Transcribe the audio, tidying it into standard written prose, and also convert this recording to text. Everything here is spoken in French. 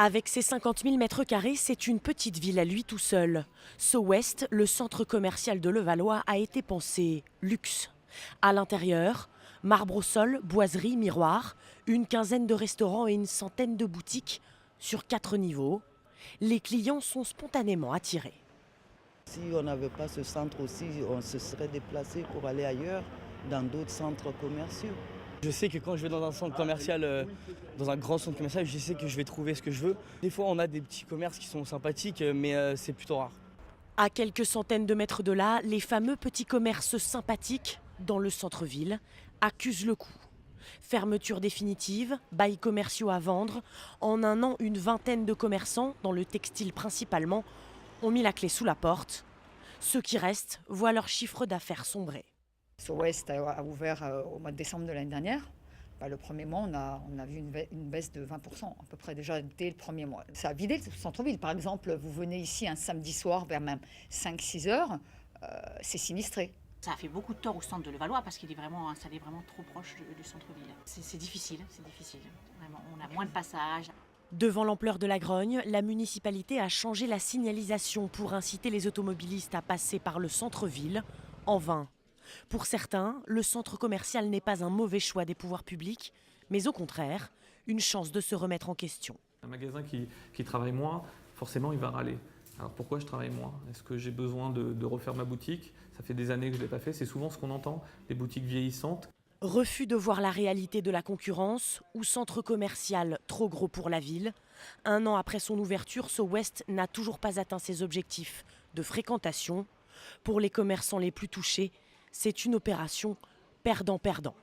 Avec ses 50 000 mètres carrés, c'est une petite ville à lui tout seul. So West, le centre commercial de Levallois, a été pensé luxe. À l'intérieur, marbre au sol, boiseries, miroirs, une quinzaine de restaurants et une centaine de boutiques sur 4 niveaux. Les clients sont spontanément attirés. Si on n'avait pas ce centre aussi, on se serait déplacé pour aller ailleurs, dans d'autres centres commerciaux. Je sais que quand je vais dans un centre commercial, dans un grand centre commercial, je sais que je vais trouver ce que je veux. Des fois, on a des petits commerces qui sont sympathiques, mais c'est plutôt rare. À quelques centaines de mètres de là, les fameux petits commerces sympathiques, dans le centre-ville, accusent le coup. Fermeture définitive, bails commerciaux à vendre. En un an, une vingtaine de commerçants, dans le textile principalement, ont mis la clé sous la porte. Ceux qui restent voient leur chiffre d'affaires sombrer. So West a ouvert au mois de décembre de l'année dernière. Le premier mois, on a vu une baisse de 20%, à peu près déjà dès le premier mois. Ça a vidé le centre-ville. Par exemple, vous venez ici un samedi soir vers même 5-6 heures, c'est sinistré. Ça a fait beaucoup de tort au centre de Levallois parce qu'il est vraiment installé vraiment trop proche du centre-ville. C'est difficile, c'est difficile. Vraiment, on a moins de passages. Devant l'ampleur de la grogne, la municipalité a changé la signalisation pour inciter les automobilistes à passer par le centre-ville, en vain. Pour certains, le centre commercial n'est pas un mauvais choix des pouvoirs publics, mais au contraire, une chance de se remettre en question. Un magasin qui travaille moins, forcément il va râler. Alors pourquoi je travaille moins? Est-ce que j'ai besoin de refaire ma boutique? Ça fait des années que je ne l'ai pas fait, c'est souvent ce qu'on entend, des boutiques vieillissantes. Refus de voir la réalité de la concurrence ou centre commercial trop gros pour la ville. Un an après son ouverture, So West n'a toujours pas atteint ses objectifs de fréquentation. Pour les commerçants les plus touchés, c'est une opération perdant-perdant.